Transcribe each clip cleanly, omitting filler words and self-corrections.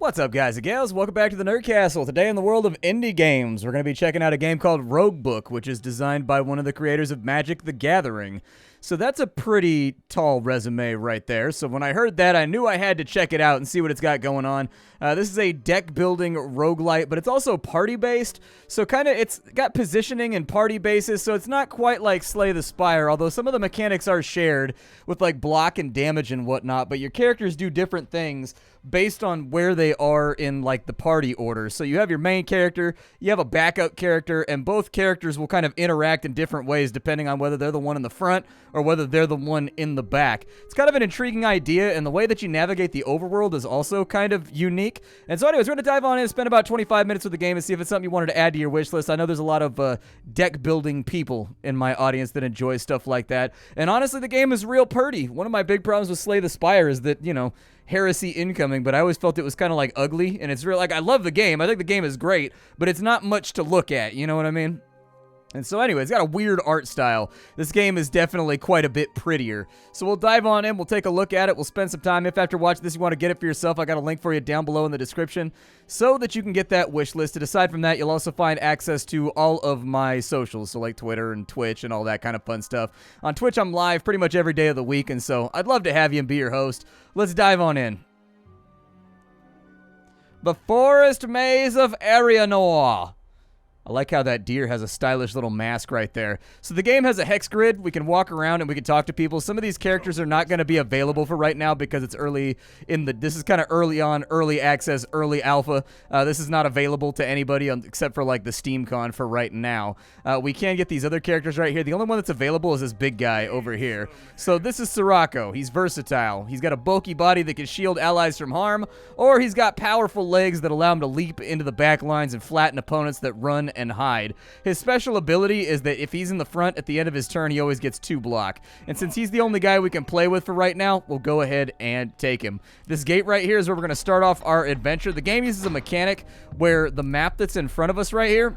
What's up, guys and gals? Welcome back to the Nerd Castle. Today in the world of indie games, we're going to be checking out a game called Roguebook, which is designed by one of the creators of Magic: The Gathering. So that's a pretty tall resume right there. So when I heard that, I knew I had to check it out and see what it's got going on. This is a deck-building roguelite, but it's also party-based. So kind of, it's got positioning and party bases, so it's not quite like Slay the Spire, although some of the mechanics are shared with like block and damage and whatnot, but your characters do different things based on where they are in like the party order. So you have your main character, you have a backup character, and both characters will kind of interact in different ways depending on whether they're the one in the front or whether they're the one in the back. It's kind of an intriguing idea, and the way that you navigate the overworld is also kind of unique. And so anyways, we're going to dive on in and spend about 25 minutes with the game and see if it's something you wanted to add to your wish list. I know there's a lot of deck building people in my audience that enjoy stuff like that. And honestly, the game is real purty. One of my big problems with Slay the Spire is that, you know, heresy incoming, but I always felt it was kind of like ugly, and it's real. Like, I love the game. I think the game is great, but it's not much to look at. You know what I mean? And so anyway, it's got a weird art style. This game is definitely quite a bit prettier. So we'll dive on in, we'll take a look at it, we'll spend some time. If after watching this you want to get it for yourself, I got a link for you down below in the description so that you can get that wish listed. Aside from that, you'll also find access to all of my socials, so like Twitter and Twitch and all that kind of fun stuff. On Twitch, I'm live pretty much every day of the week, and so I'd love to have you and be your host. Let's dive on in. The Forest Maze of Arianor. I like how that deer has a stylish little mask right there. So the game has a hex grid. We can walk around and we can talk to people. Some of these characters are not going to be available for right now because it's early in the... This is kind of early on, early access, early alpha. This is not available to anybody except for like the SteamCon for right now. We can get these other characters right here. The only one that's available is this big guy over here. So this is Sirocco. He's versatile. He's got a bulky body that can shield allies from harm, or he's got powerful legs that allow him to leap into the back lines and flatten opponents that run and hide. His special ability is that if he's in the front at the end of his turn, he always gets 2 block. And since he's the only guy we can play with for right now, we'll go ahead and take him. This gate right here is where we're going to start off our adventure. The game uses a mechanic where the map that's in front of us right here,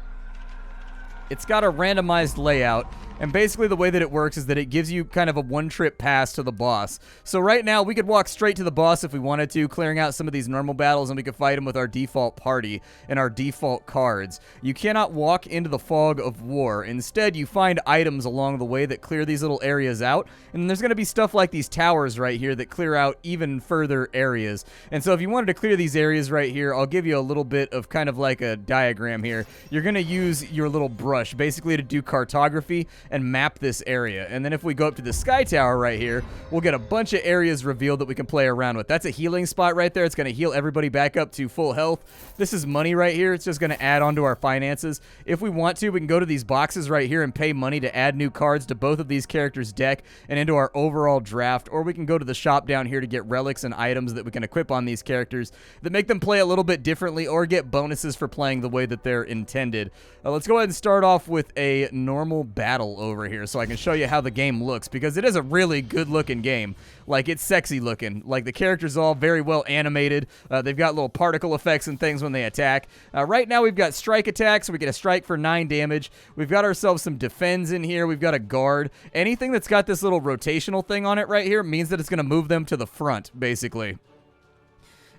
it's got a randomized layout. And basically the way that it works is that it gives you kind of a one-trip pass to the boss. So right now, we could walk straight to the boss if we wanted to, clearing out some of these normal battles, and we could fight him with our default party and our default cards. You cannot walk into the fog of war. Instead, you find items along the way that clear these little areas out, and there's going to be stuff like these towers right here that clear out even further areas. And so if you wanted to clear these areas right here, I'll give you a little bit of kind of like a diagram here. You're going to use your little brush basically to do cartography and map this area. And then if we go up to the sky tower right here, we'll get a bunch of areas revealed that we can play around with. That's a healing spot right there. It's going to heal everybody back up to full health. This is money right here. It's just going to add on to our finances. If we want to, we can go to these boxes right here and pay money to add new cards to both of these characters' deck and into our overall draft, or we can go to the shop down here to get relics and items that we can equip on these characters that make them play a little bit differently or get bonuses for playing the way that they're intended. Let's go ahead and start off with a normal battle over here so I can show you how the game looks, because it is a really good looking game. Like, it's sexy looking. Like, the characters are all very well animated. They've got little particle effects and things when they attack. Right now we've got strike attacks, so we get a strike for 9 damage. We've got ourselves some defends in here. We've got a guard. Anything that's got this little rotational thing on it right here means that it's going to move them to the front, basically.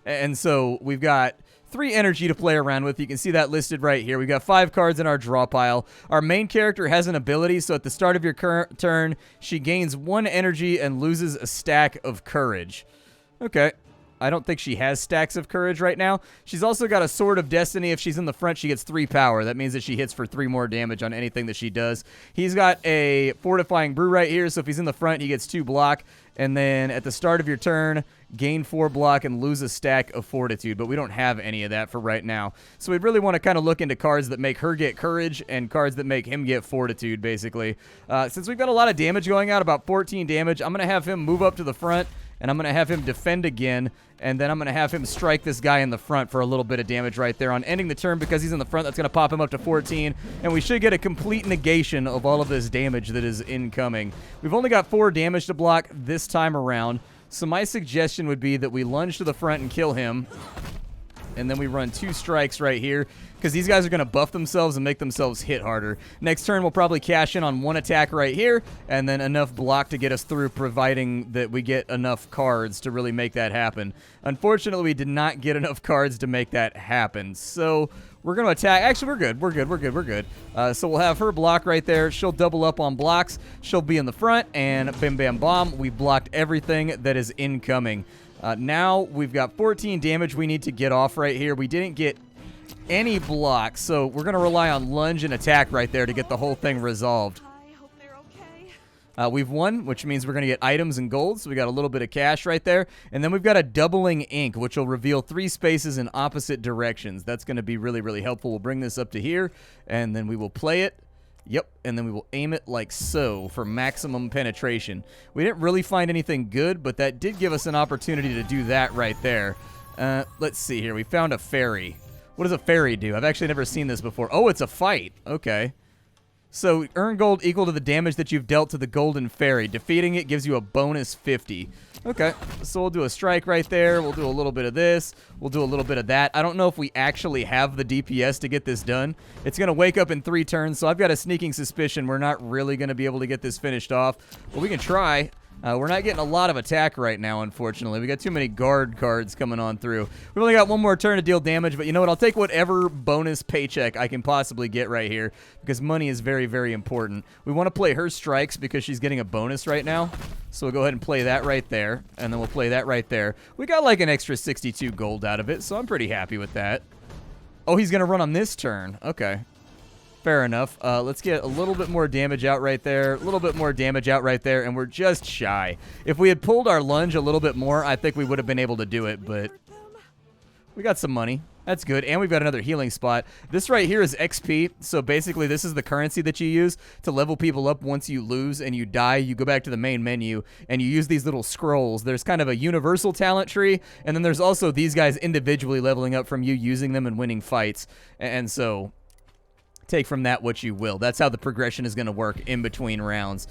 And so we've got 3 energy to play around with. You can see that listed right here. We've got 5 cards in our draw pile. Our main character has an ability, so at the start of your current turn, she gains 1 energy and loses a stack of courage. Okay. I don't think she has stacks of courage right now. She's also got a Sword of Destiny. If she's in the front, she gets 3 power. That means that she hits for 3 more damage on anything that she does. He's got a Fortifying Brew right here, so if he's in the front, he gets 2 block. And then at the start of your turn, gain 4 block and lose a stack of Fortitude. But we don't have any of that for right now. So we'd really want to kind of look into cards that make her get courage and cards that make him get Fortitude, basically. Since we've got a lot of damage going out, about 14 damage, I'm going to have him move up to the front, and I'm going to have him defend again, and then I'm going to have him strike this guy in the front for a little bit of damage right there. On ending the turn, because he's in the front, that's going to pop him up to 14, and we should get a complete negation of all of this damage that is incoming. We've only got 4 damage to block this time around, so my suggestion would be that we lunge to the front and kill him, and then we run 2 strikes right here because these guys are going to buff themselves and make themselves hit harder. Next turn, we'll probably cash in on 1 attack right here, and then enough block to get us through, providing that we get enough cards to really make that happen. Unfortunately, we did not get enough cards to make that happen, so we're going to attack. Actually, we're good. So we'll have her block right there. She'll double up on blocks. She'll be in the front, and bam, bam, bomb. We blocked everything that is incoming. Now we've got 14 damage we need to get off right here. We didn't get any blocks, so we're going to rely on lunge and attack right there to get the whole thing resolved. We've won, which means we're going to get items and gold, so we got a little bit of cash right there. And then we've got a doubling ink, which will reveal 3 spaces in opposite directions. That's going to be really, really helpful. We'll bring this up to here, and then we will play it. Yep, and then we will aim it like so for maximum penetration. We didn't really find anything good, but that did give us an opportunity to do that right there. Let's see here. We found a fairy. What does a fairy do? I've actually never seen this before. Oh, it's a fight. Okay. So, earn gold equal to the damage that you've dealt to the golden fairy. Defeating it gives you a bonus 50. Okay, so we'll do a strike right there. We'll do a little bit of this. We'll do a little bit of that. I don't know if we actually have the DPS to get this done. It's going to wake up in 3 turns, so I've got a sneaking suspicion we're not really going to be able to get this finished off. But we can try. We're not getting a lot of attack right now, unfortunately. We got too many guard cards coming on through. We've only got 1 more turn to deal damage, but you know what? I'll take whatever bonus paycheck I can possibly get right here because money is very, very important. We want to play her strikes because she's getting a bonus right now. So we'll go ahead and play that right there, and then we'll play that right there. We got like an extra 62 gold out of it, so I'm pretty happy with that. Oh, he's going to run on this turn. Okay. Fair enough. Let's get a little bit more damage out right there. A little bit more damage out right there, and we're just shy. If we had pulled our lunge a little bit more, I think we would have been able to do it, but we got some money. That's good, and we've got another healing spot. This right here is XP, so basically this is the currency that you use to level people up once you lose and you die. You go back to the main menu, and you use these little scrolls. There's kind of a universal talent tree, and then there's also these guys individually leveling up from you using them and winning fights, and so take from that what you will. That's how the progression is going to work in between rounds.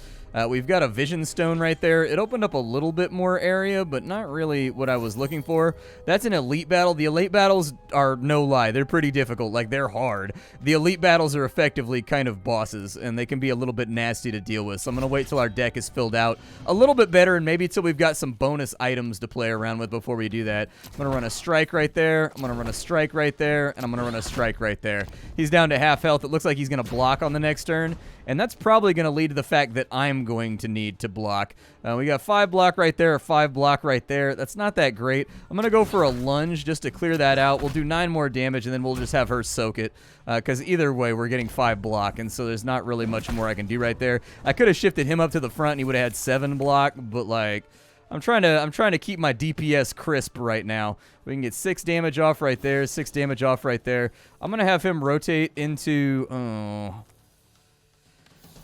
We've got a vision stone right there. It opened up a little bit more area, but not really what I was looking for. That's an elite battle. The elite battles are, no lie, they're pretty difficult. Like, they're hard. The elite battles are effectively kind of bosses, and they can be a little bit nasty to deal with. So I'm going to wait till our deck is filled out a little bit better, and maybe till we've got some bonus items to play around with before we do that. I'm going to run a strike right there. I'm going to run a strike right there, and I'm going to run a strike right there. He's down to half health. It looks like he's going to block on the next turn, and that's probably going to lead to the fact that I'm going to need to block. We got 5 block right there, or 5 block right there. That's not that great. I'm going to go for a lunge just to clear that out. We'll do 9 more damage, and then we'll just have her soak it, because either way, we're getting 5 block, and so there's not really much more I can do right there. I could have shifted him up to the front, and he would have had 7 block, but, like, I'm trying to keep my DPS crisp right now. We can get 6 damage off right there, 6 damage off right there. I'm going to have him rotate into...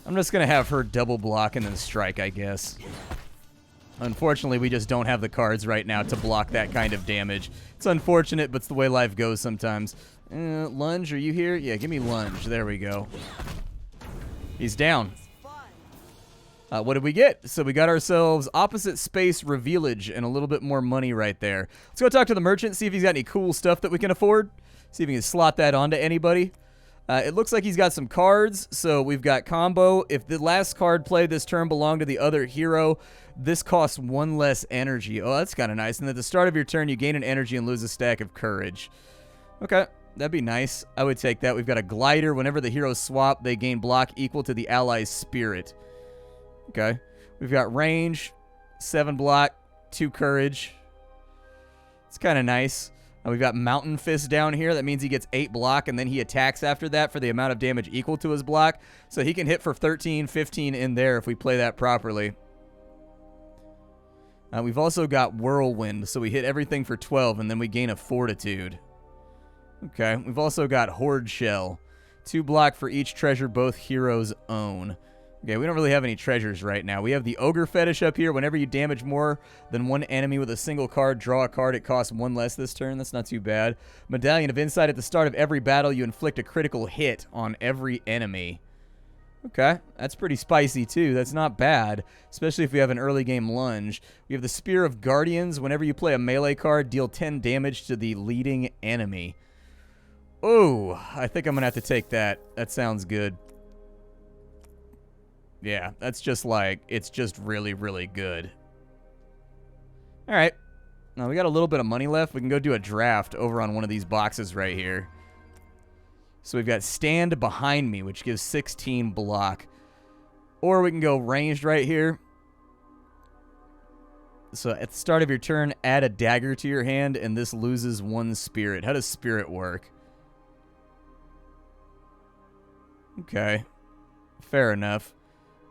I'm just going to have her double block and then strike, I guess. Unfortunately, we just don't have the cards right now to block that kind of damage. It's unfortunate, but it's the way life goes sometimes. Lunge, are you here? Yeah, give me lunge. There we go. He's down. What did we get? So we got ourselves opposite space revealage and a little bit more money right there. Let's go talk to the merchant, see if he's got any cool stuff that we can afford. See if we can slot that onto anybody. It looks like he's got some cards, so we've got combo. If the last card played this turn belonged to the other hero, this costs 1 less energy. Oh, that's kind of nice. And at the start of your turn, you gain an energy and lose a stack of courage. Okay, that'd be nice. I would take that. We've got a glider. Whenever the heroes swap, they gain block equal to the ally's spirit. Okay. We've got range, 7 block, 2 courage. It's kind of nice. We've got Mountain Fist down here. That means he gets 8 block, and then he attacks after that for the amount of damage equal to his block. So he can hit for 13, 15 in there if we play that properly. We've also got Whirlwind, so we hit everything for 12, and then we gain a Fortitude. Okay. We've also got Horde Shell. 2 block for each treasure both heroes own. Okay, we don't really have any treasures right now. We have the Ogre Fetish up here. Whenever you damage more than 1 enemy with a single card, draw a card. It costs 1 less this turn. That's not too bad. Medallion of Insight. At the start of every battle, you inflict a critical hit on every enemy. Okay, that's pretty spicy too. That's not bad, especially if we have an early game lunge. We have the Spear of Guardians. Whenever you play a melee card, deal 10 damage to the leading enemy. Oh, I think I'm going to have to take that. That sounds good. Yeah, that's just like, it's just really, really good. All right. Now we got a little bit of money left. We can go do a draft over on one of these boxes right here. So we've got Stand Behind Me, which gives 16 block. Or we can go ranged right here. So at the start of your turn, add a dagger to your hand, and this loses 1 spirit. How does spirit work? Okay. Fair enough.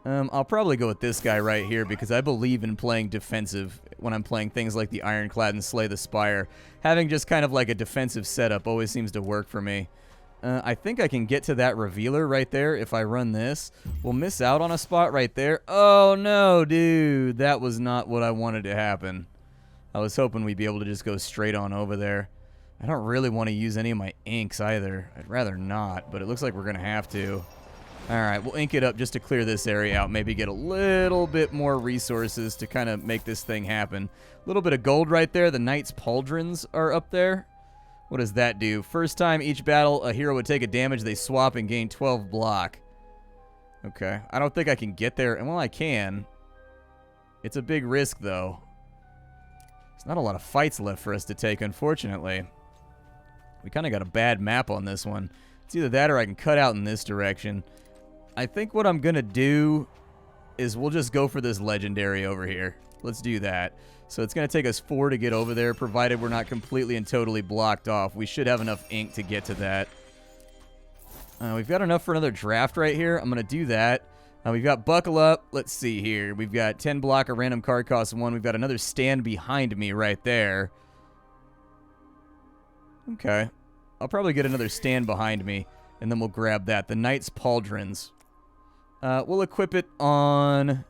I'll probably go with this guy right here because I believe in playing defensive when I'm playing things like the Ironclad and Slay the Spire. Having just kind of like a defensive setup always seems to work for me. I think I can get to that revealer right there if I run this. We'll miss out on a spot right there. Oh, no, dude. That was not what I wanted to happen. I was hoping we'd be able to just go straight on over there. I don't really want to use any of my inks either. I'd rather not, but it looks like we're going to have to. All right, we'll ink it up just to clear this area out. Maybe get a little bit more resources to kind of make this thing happen. A little bit of gold right there. The Knight's Pauldrons are up there. What does that do? First time each battle, a hero would take a damage. They swap and gain 12 block. Okay. I don't think I can get there. And well, I can. It's a big risk, though. There's not a lot of fights left for us to take, unfortunately. We kind of got a bad map on this one. It's either that or I can cut out in this direction. I think what I'm going to do is we'll just go for this legendary over here. Let's do that. So it's going to take us 4 to get over there, provided we're not completely and totally blocked off. We should have enough ink to get to that. We've got enough for another draft right here. I'm going to do that. We've got Buckle Up. Let's see here. We've got 10 block, a random card cost 1. We've got another Stand Behind Me right there. Okay. I'll probably get another Stand Behind Me, and then we'll grab that. The Knight's Pauldrons. We'll equip it on...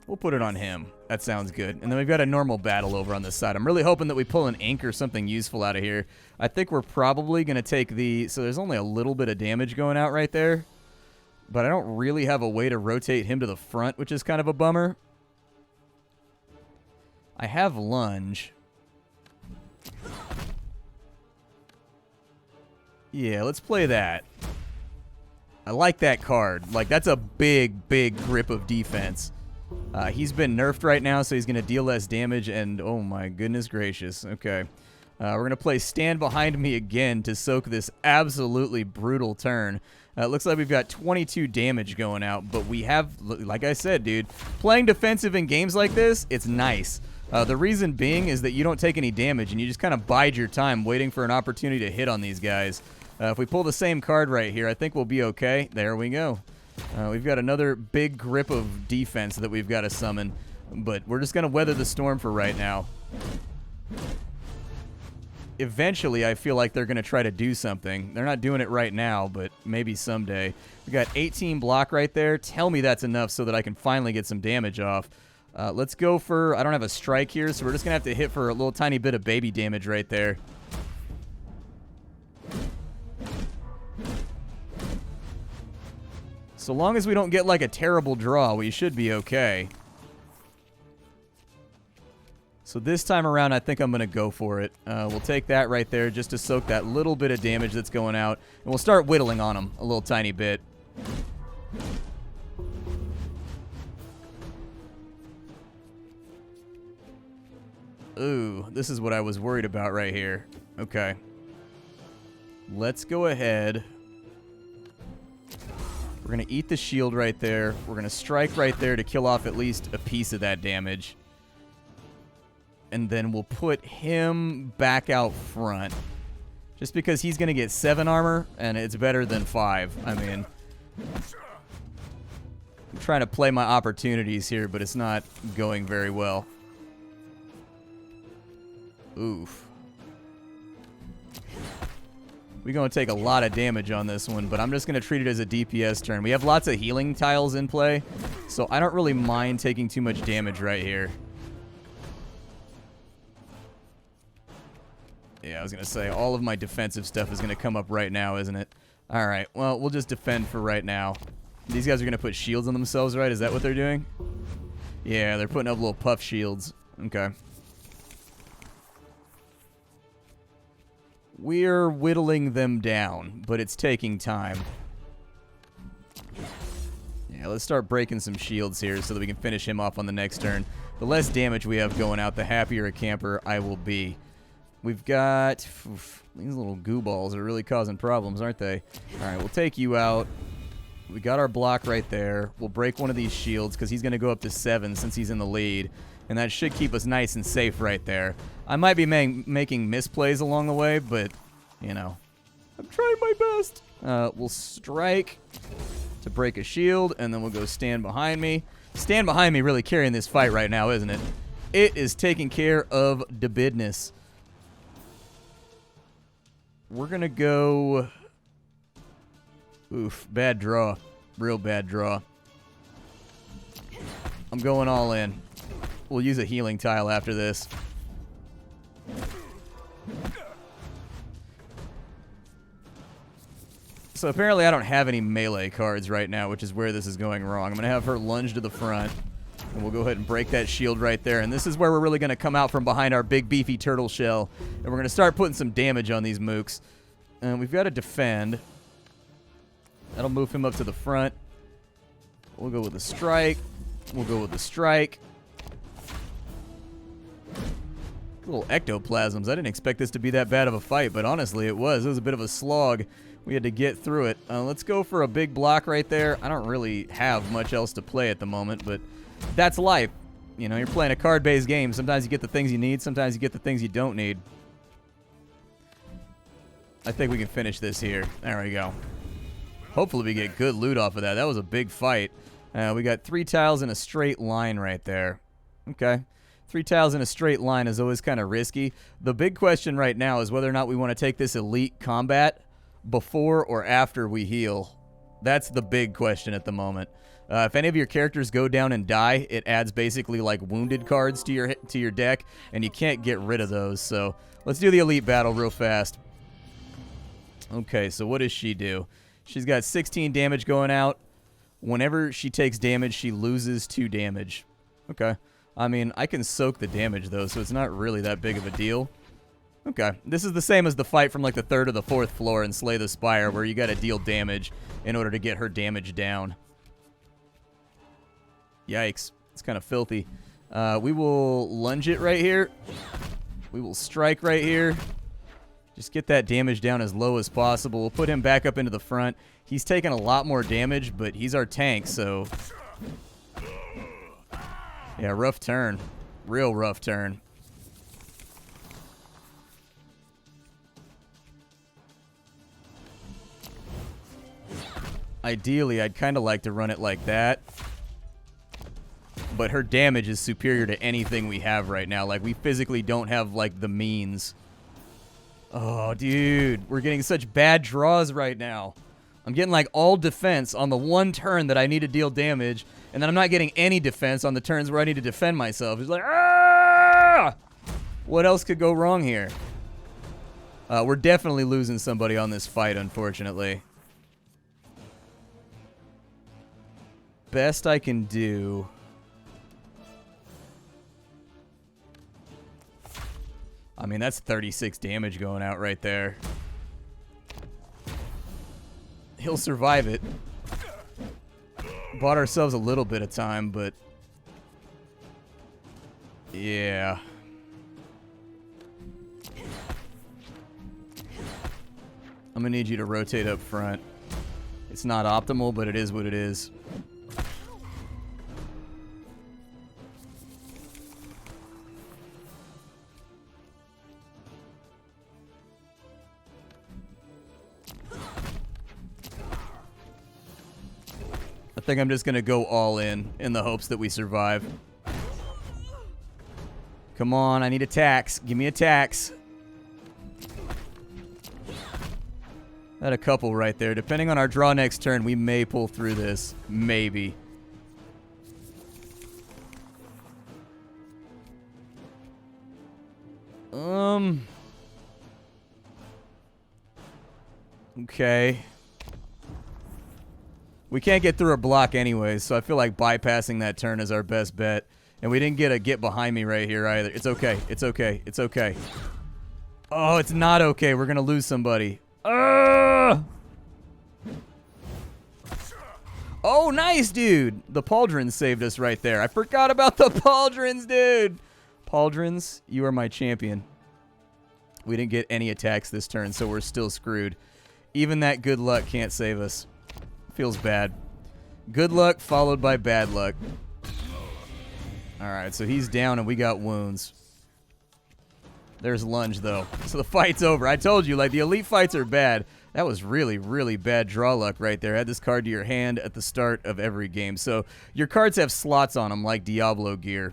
We'll put it on him. That sounds good. And then we've got a normal battle over on this side. I'm really hoping that we pull an ink or something useful out of here. I think we're probably going to take the... So there's only a little bit of damage going out right there. But I don't really have a way to rotate him to the front, which is kind of a bummer. I have lunge. Yeah, let's play that. I like that card. Like, that's a big, big grip of defense. He's been nerfed right now, so he's going to deal less damage, and oh my goodness gracious. Okay. We're going to play Stand Behind Me again to soak this absolutely brutal turn. It looks like we've got 22 damage going out, but we have, like I said, dude, playing defensive in games like this, it's nice. The reason being is that you don't take any damage, and you just kind of bide your time waiting for an opportunity to hit on these guys. If we pull the same card right here, I think we'll be okay. There we go. We've got another big grip of defense that we've got to summon, but we're just going to weather the storm for right now. Eventually, I feel like they're going to try to do something. They're not doing it right now, but maybe someday. We got 18 block right there. Tell me that's enough so that I can finally get some damage off. Let's go for... I don't have a strike here, so we're just going to have to hit for a little tiny bit of baby damage right there. So long as we don't get like a terrible draw, we should be okay. So this time around, I think I'm going to go for it. We'll take that right there just to soak that little bit of damage that's going out. And we'll start whittling on them a little tiny bit. Ooh, this is what I was worried about right here. Okay. Let's go ahead. We're going to eat the shield right there. We're going to strike right there to kill off at least a piece of that damage. And then we'll put him back out front. Just because he's going to get 7 armor, and it's better than 5. I mean, I'm trying to play my opportunities here, but it's not going very well. Oof. We're going to take a lot of damage on this one, but I'm just going to treat it as a DPS turn. We have lots of healing tiles in play, so I don't really mind taking too much damage right here. Yeah, I was going to say, all of my defensive stuff is going to come up right now, isn't it? All right, well, we'll just defend for right now. These guys are going to put shields on themselves, right? Is that what they're doing? Yeah, they're putting up little puff shields. Okay. We're whittling them down, but it's taking time. Yeah, let's start breaking some shields here so that we can finish him off on the next turn. The less damage we have going out, the happier a camper I will be. We've got... these little goo balls are really causing problems, aren't they? All right, we'll take you out. We got our block right there. We'll break one of these shields because he's going to go up to 7 since he's in the lead. And that should keep us nice and safe right there. I might be making misplays along the way, but, you know, I'm trying my best. We'll strike to break a shield, and then we'll go stand behind me. Stand behind me really carrying this fight right now, isn't it? It is taking care of the business. We're going to go... Oof, bad draw. Real bad draw. I'm going all in. We'll use a healing tile after this. So apparently I don't have any melee cards right now, which is where this is going wrong. I'm going to have her lunge to the front, and we'll go ahead and break that shield right there. And this is where we're really going to come out from behind our big beefy turtle shell, and we're going to start putting some damage on these mooks. And we've got to defend. That'll move him up to the front. We'll go with a strike. We'll go with the strike. Little ectoplasms. I didn't expect this to be that bad of a fight, but honestly it was. It was a bit of a slog. We had to get through it. Let's go for a big block right there. I don't really have much else to play at the moment, but that's life. You know, you're playing a card-based game. Sometimes you get the things you need. Sometimes you get the things you don't need. I think we can finish this here. There we go. Hopefully we get good loot off of that. That was a big fight. We got 3 tiles in a straight line right there. Okay. 3 tiles in a straight line is always kind of risky. The big question right now is whether or not we want to take this elite combat before or after we heal. That's the big question at the moment. If any of your characters go down and die, it adds basically like wounded cards to your deck, and you can't get rid of those. So let's do the elite battle real fast. Okay, so what does she do? She's got 16 damage going out. Whenever she takes damage, she loses 2 damage. Okay. I mean, I can soak the damage, though, so it's not really that big of a deal. Okay. This is the same as the fight from, like, the 3rd or the 4th floor in Slay the Spire, where you gotta deal damage in order to get her damage down. Yikes. It's kind of filthy. We will lunge it right here. We will strike right here. Just get that damage down as low as possible. We'll put him back up into the front. He's taking a lot more damage, but he's our tank, so... Yeah, rough turn. Real rough turn. Ideally, I'd kind of like to run it like that. But her damage is superior to anything we have right now. Like, we physically don't have, like, the means. Oh, dude. We're getting such bad draws right now. I'm getting, like, all defense on the one turn that I need to deal damage, and then I'm not getting any defense on the turns where I need to defend myself. It's like, ah! What else could go wrong here? We're definitely losing somebody on this fight, unfortunately. Best I can do... I mean, that's 36 damage going out right there. He'll survive it. Bought ourselves a little bit of time, but... yeah. I'm gonna need you to rotate up front. It's not optimal, but it is what it is. I think I'm just going to go all in the hopes that we survive. Come on, I need attacks. Give me attacks. Had a couple right there. Depending on our draw next turn, we may pull through this. Maybe. Okay. We can't get through a block anyways, so I feel like bypassing that turn is our best bet. And we didn't get a get behind me right here either. It's okay. It's okay. It's okay. Oh, it's not okay. We're going to lose somebody. Oh, nice, dude. The pauldrons saved us right there. I forgot about the pauldrons, dude. Pauldrons, you are my champion. We didn't get any attacks this turn, so we're still screwed. Even that good luck can't save us. Feels bad. Good luck followed by bad luck. Alright, so he's down and we got wounds. There's lunge, though. So the fight's over. I told you, like, the elite fights are bad. That was really, really bad draw luck right there. Add this card to your hand at the start of every game. So your cards have slots on them, like Diablo gear.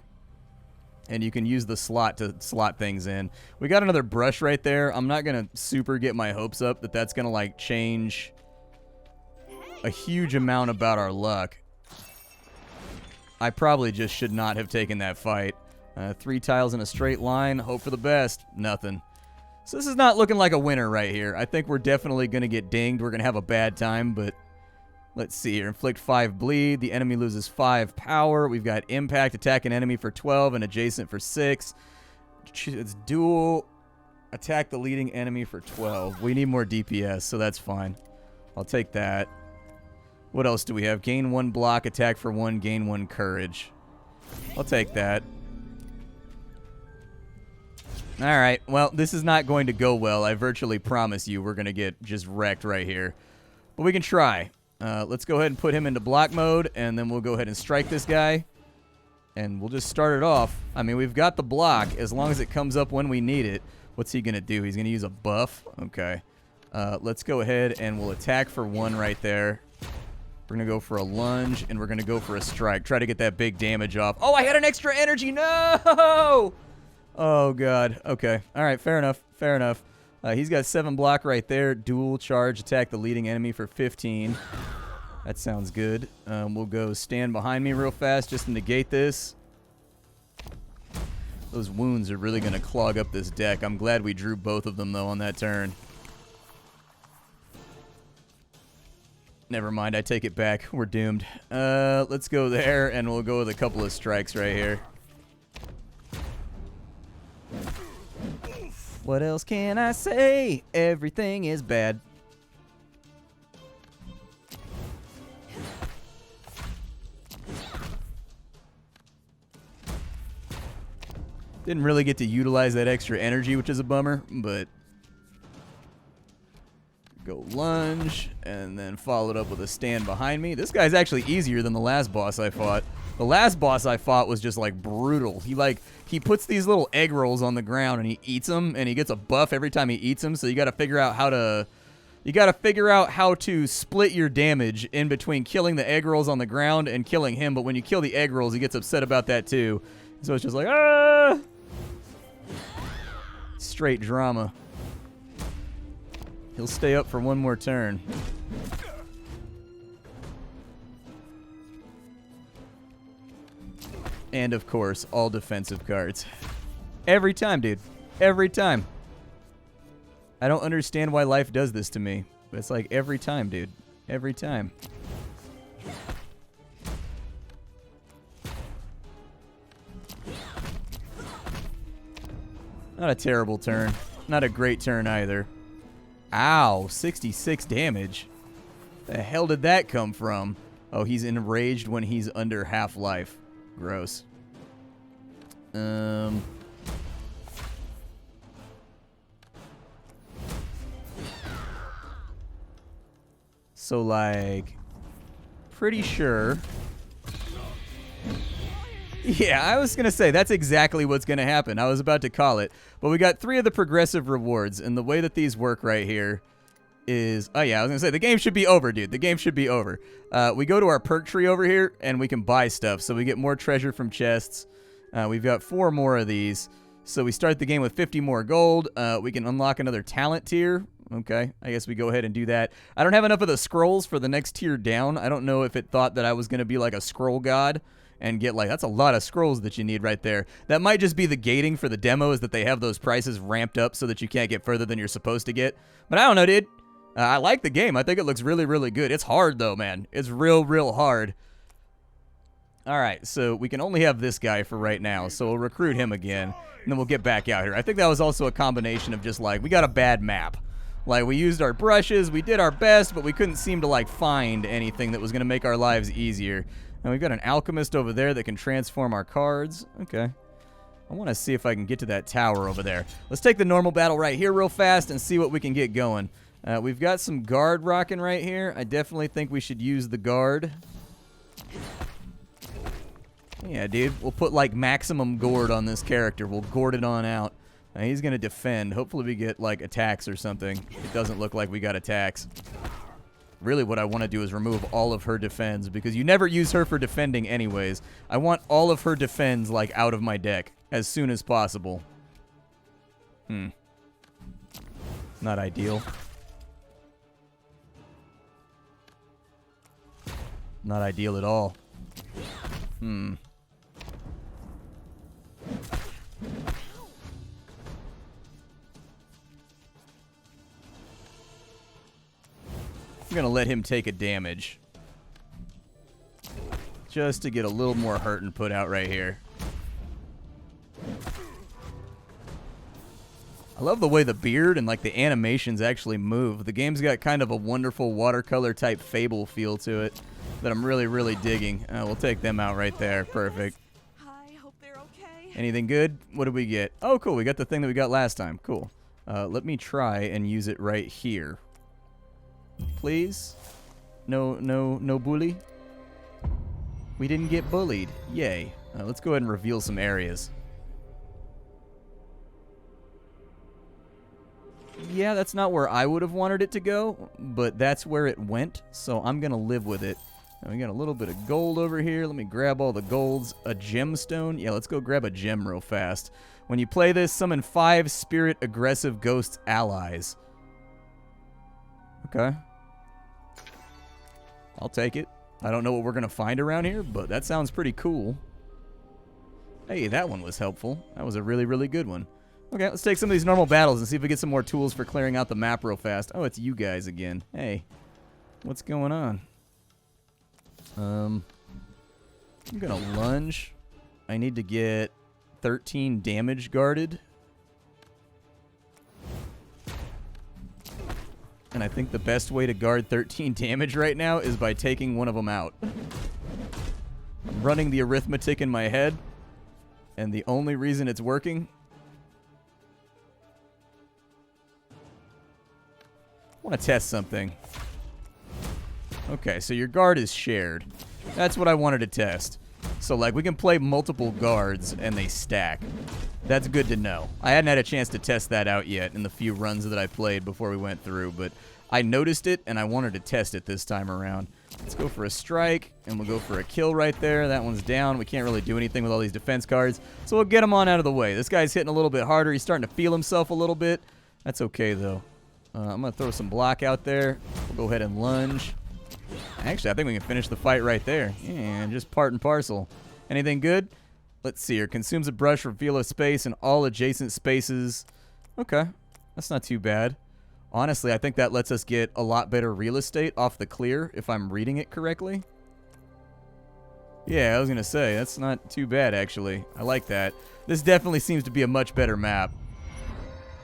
And you can use the slot to slot things in. We got another brush right there. I'm not going to super get my hopes up that that's going to, like, change a huge amount about our luck. I probably just should not have taken that fight. 3 tiles in a straight line. Hope for the best. Nothing. So this is not looking like a winner right here. I think we're definitely going to get dinged. We're going to have a bad time, but let's see here. Inflict 5 bleed. The enemy loses 5 power. We've got impact. Attack an enemy for 12 and adjacent for 6. It's dual. Attack the leading enemy for 12. We need more DPS, so that's fine. I'll take that. What else do we have? Gain 1 block, attack for 1, gain 1 courage. I'll take that. Alright, well, this is not going to go well. I virtually promise you we're going to get just wrecked right here. But we can try. Let's go ahead and put him into block mode, and then we'll go ahead and strike this guy. And we'll just start it off. I mean, we've got the block as long as it comes up when we need it. What's he going to do? He's going to use a buff? Okay. Let's go ahead and we'll attack for 1 right there. We're going to go for a lunge, and we're going to go for a strike. Try to get that big damage off. Oh, I had an extra energy. No! Oh, God. Okay. All right, fair enough. Fair enough. He's got 7 block right there. Dual charge, attack the leading enemy for 15. That sounds good. We'll go stand behind me real fast just to negate this. Those wounds are really going to clog up this deck. I'm glad we drew both of them, though, on that turn. Never mind, I take it back. We're doomed. Let's go there, and we'll go with a couple of strikes right here. What else can I say? Everything is bad. Didn't really get to utilize that extra energy, which is a bummer, but go lunge, and then followed up with a stand behind me. This guy's actually easier than the last boss I fought. The last boss I fought was just, like, brutal. He puts these little egg rolls on the ground, and he eats them, and he gets a buff every time he eats them, so you gotta figure out how to... You gotta figure out how to split your damage in between killing the egg rolls on the ground and killing him, but when you kill the egg rolls, he gets upset about that, too. So it's just like, ah! Straight drama. He'll stay up for 1 more turn. And, of course, all defensive cards. Every time, dude. Every time. I don't understand why life does this to me. But it's like every time, dude. Every time. Not a terrible turn. Not a great turn either. Ow, 66 damage. The hell did that come from? Oh, he's enraged when he's under half-life. Gross. So, like, pretty sure. Yeah, I was going to say, that's exactly what's going to happen. I was about to call it. But we got 3 of the progressive rewards, and the way that these work right here is... Oh, yeah, I was going to say, the game should be over, dude. The game should be over. We go to our perk tree over here, and we can buy stuff. So we get more treasure from chests. We've got 4 more of these. So we start the game with 50 more gold. We can unlock another talent tier. Okay, I guess we go ahead and do that. I don't have enough of the scrolls for the next tier down. I don't know if it thought that I was going to be like a scroll god and get like, that's a lot of scrolls that you need right there. That might just be the gating for the demo, is that they have those prices ramped up so that you can't get further than you're supposed to get. But I don't know, dude. I like the game. I think it looks really, really good. It's hard, though, man. It's real, real hard. All right, so we can only have this guy for right now, so we'll recruit him again, and then we'll get back out here. I think that was also a combination of just, like, we got a bad map. Like, we used our brushes, we did our best, but we couldn't seem to, like, find anything that was going to make our lives easier. And we've got an alchemist over there that can transform our cards. Okay. I want to see if I can get to that tower over there. Let's take the normal battle right here real fast and see what we can get going. We've got some guard rocking right here. I definitely think we should use the guard. Yeah, dude. We'll put, like, maximum gourd on this character. We'll gourd it on out. He's going to defend. Hopefully we get, like, attacks or something. It doesn't look like we got attacks. Really what I want to do is remove all of her defense, because you never use her for defending anyways. I want all of her defense, like, out of my deck as soon as possible. Not ideal. Not ideal at all. I'm gonna let him take a damage. Just to get a little more hurt and put out right here. I love the way the beard and, like, the animations actually move. The game's got kind of a wonderful watercolor type Fable feel to it that I'm really, really digging. We'll take them out right there. Perfect. I hope they're okay. Anything good? What did we get? Oh, cool. We got the thing that we got last time. Cool. Let me try and use it right here. Please? No bully? We didn't get bullied. Yay. Let's go ahead and reveal some areas. Yeah, that's not where I would have wanted it to go, but that's where it went, so I'm going to live with it. Now we got a little bit of gold over here. Let me grab all the golds. A gemstone? Yeah, let's go grab a gem real fast. When you play this, summon 5 spirit aggressive ghosts allies. Okay. I'll take it. I don't know what we're going to find around here, but that sounds pretty cool. Hey, that one was helpful. That was a really, really good one. Okay, let's take some of these normal battles and see if we get some more tools for clearing out the map real fast. Oh, it's you guys again. Hey, what's going on? I'm going to lunge. I need to get 13 damage guarded. And I think the best way to guard 13 damage right now is by taking one of them out. I'm running the arithmetic in my head, and the only reason it's working... I want to test something. Okay, so your guard is shared. That's what I wanted to test. So, like, we can play multiple guards and they stack. That's good to know. I hadn't had a chance to test that out yet in the few runs that I played before we went through, but I noticed it and I wanted to test it this time around. Let's go for a strike, and we'll go for a kill right there. That one's down. We can't really do anything with all these defense cards, so we'll get him on out of the way. This guy's hitting a little bit harder. He's starting to feel himself a little bit. That's okay, though. I'm going to throw some block out there. We'll go ahead and lunge. Actually, I think we can finish the fight right there. Yeah, just part and parcel. Anything good? Let's see here. Consumes a brush, reveal a space, and all adjacent spaces. Okay, that's not too bad. Honestly, I think that lets us get a lot better real estate off the clear, if I'm reading it correctly. Yeah, I was going to say, that's not too bad, actually. I like that. This definitely seems to be a much better map.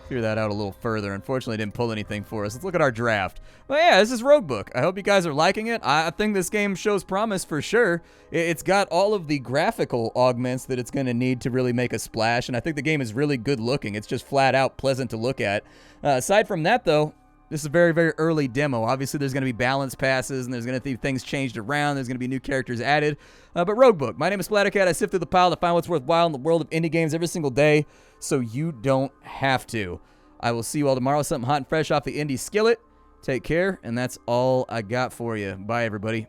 Clear that out a little further. Unfortunately, didn't pull anything for us. Let's look at our draft. Well, yeah, this is Roguebook. I hope you guys are liking it. I think this game shows promise for sure. It's got all of the graphical augments that it's going to need to really make a splash, and I think the game is really good looking. It's just flat out pleasant to look at. Aside from that, though, this is a very, very early demo. Obviously, there's going to be balance passes, and there's going to be things changed around. There's going to be new characters added. But Roguebook, my name is Splat. I sift through the pile to find what's worthwhile in the world of indie games every single day, so you don't have to. I will see you all tomorrow. Something hot and fresh off the indie skillet. Take care, and that's all I got for you. Bye, everybody.